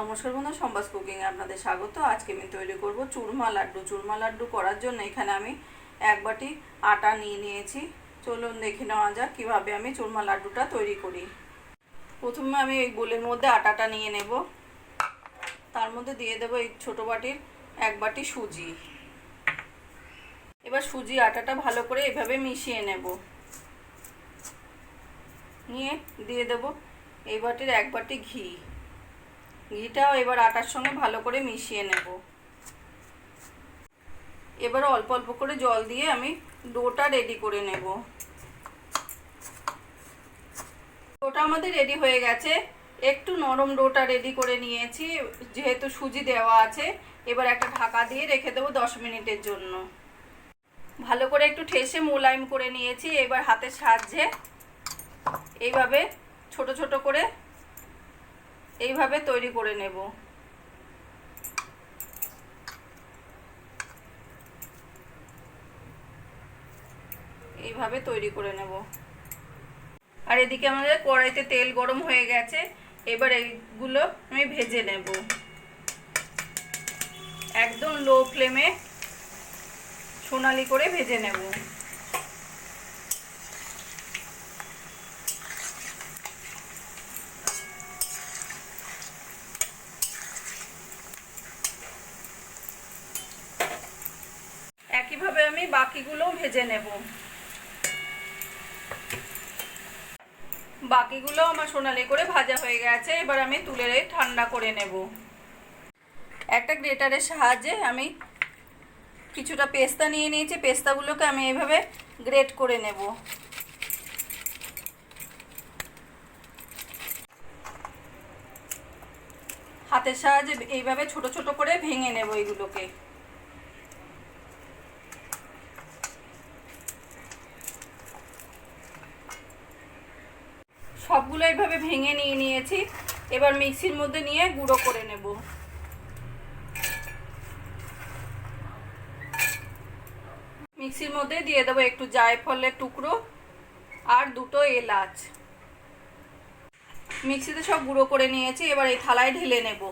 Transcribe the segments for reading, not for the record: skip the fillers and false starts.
নমস্কার বন্ধু, সম্বাস কুকিং এ আপনাদের স্বাগত। আজকে আমি তৈরি করব চুরমা লাড্ডু। চুরমা লাড্ডু করার জন্য এখানে আমি এক বাটি আটা নিয়ে নিয়েছি। চলুন দেখে নেওয়া যাক কিভাবে আমি চুরমা লাড্ডুটা তৈরি করি। প্রথমে আমি এই বোলের মধ্যে আটাটা নিয়ে নেব। তার মধ্যে দিয়ে দেব এই ছোট বাটির এক বাটি সুজি। এবার সুজি আটাটা ভালো করে এভাবে মিশিয়ে নেব। নিয়ে দিয়ে দেব এই বাটির এক বাটি ঘি। ঘিটাও এবার আটার সঙ্গে ভালো করে মিশিয়ে নেব। এবার অল্প অল্প করে জল দিয়ে আমি ডোটা রেডি করে নেব। ডোটা আমাদের রেডি হয়ে গেছে। একটু নরম ডোটা রেডি করে নিয়েছি, যেহেতু সুজি দেওয়া আছে। এবার একটা ঢাকা দিয়ে রেখে দেবো 10 মিনিটের জন্য। ভালো করে একটু ঠেসে মোলায়েম করে নিয়েছি। এবার হাতের সাহায্যে এইভাবে ছোট ছোট করে এইভাবে তৈরি করে নেব। এইভাবে তৈরি করে নেব। আর এদিকে আমাদের কড়াইতে তেল গরম হয়ে গেছে। এবার এইগুলো আমি ভেজে নেব একদম লো ফ্লেমে, সোনালি করে ভেজে নেব। একইভাবে আমি বাকিগুলো ভেজে নেব। বাকিগুলো আমার সোনালি করে ভাজা হয়ে গেছে। এবার আমি তুলে ঠান্ডা করে নেব। একটা গ্রেটারের সাহায্যে আমি কিছুটা পেস্তা নিয়ে নিয়েছি। পেস্তাগুলোকে আমি এইভাবে গ্রেট করে নেব। হাতের সাহায্যে এইভাবে ছোট ছোট করে ভেঙে নেব এইগুলোকে। সবগুলো এইভাবে ভেঙে নিয়ে নিয়েছি। এবার মিক্সির মধ্যে নিয়ে গুঁড়ো করে নেব। মিক্সির মধ্যে দিয়ে দেবো একটু জায়ফলের টুকরো আর দুটো এলাচ। মিক্সিতে সব গুঁড়ো করে নিয়েছি। এবার এই থালায় ঢেলে নেব।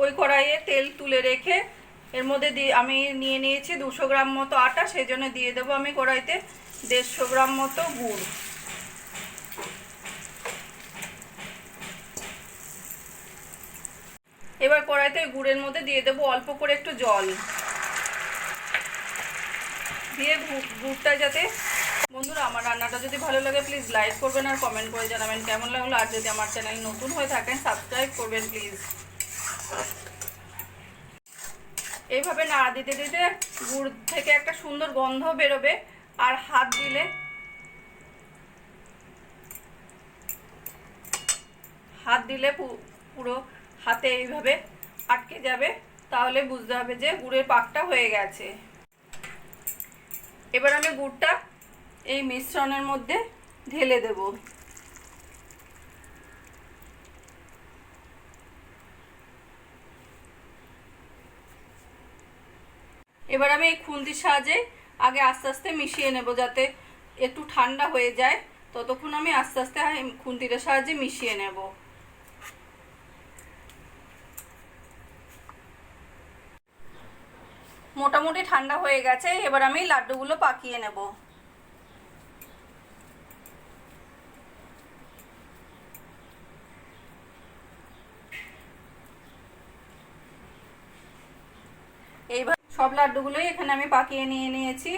ওই কড়াইয়ে তেল তুলে রেখে এর মধ্যে দিয়ে আমি নিয়ে নিয়েছি 200 গ্রাম মতো আটা। সেই জন্য দিয়ে দেবো আমি কড়াইতে 150 গ্রাম মতো গুড়। এবার কড়াইতে গুড়ের মধ্যে দিয়ে দেবো অল্প করে একটু জল দিয়ে গুড়টা যাতে। বন্ধুরা, আমার রান্নাটা যদি ভালো লাগে প্লিজ লাইক করবেন আর কমেন্ট করে জানাবেন কেমন লাগলো। আর যদি আমার চ্যানেল নতুন হয়ে থাকেন সাবস্ক্রাইব করবেন প্লিজ। এইভাবে নাড়া দিতে দিতে গুড় থেকে একটা সুন্দর গন্ধ বেরোবে। আর হাত দিলে পুরো হাতে এইভাবে আটকে যাবে। তাহলে বুঝতে হবে যে গুড়ের পাকটা হয়ে গেছে। এবার আমি গুড়টা এই মিশ্রণের মধ্যে ঢেলে দেব। এবার আমি এই খুন্তির সাহায্যে আগে আস্তে আস্তে মিশিয়ে নেব, যাতে একটু ঠান্ডা হয়ে যায়। ততক্ষণ আমি আস্তে আস্তে খুন্তির সাহায্যে মিশিয়ে নেব। মোটামুটি ঠান্ডা হয়ে গেছে। এবার আমি লাড্ডুগুলো পাকিয়ে নেব। এইবার সব লাড্ডুগুলোই এখানে আমি পাকিয়ে নিয়ে নিয়েছি।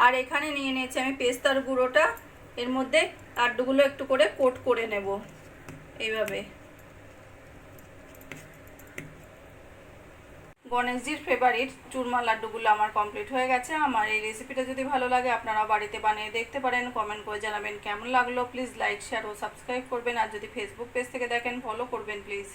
আর এখানে নিয়ে নিয়েছি আমি পেস্তার গুঁড়োটা। এর মধ্যে লাড্ডুগুলো একটু করে কোট করে নেব এইভাবে। গণেশজির ফেভারিট চুরমা লাড্ডুগুলো আমার কমপ্লিট হয়ে গেছে। আমার এই রেসিপিটা যদি ভালো লাগে আপনারা বাড়িতে বানিয়ে দেখতে পারেন। কমেন্ট করে জানাবেন কেমন লাগলো। প্লিজ লাইক, শেয়ার ও সাবস্ক্রাইব করবেন। আর যদি ফেসবুক পেজ থেকে দেখেন ফলো করবেন প্লিজ।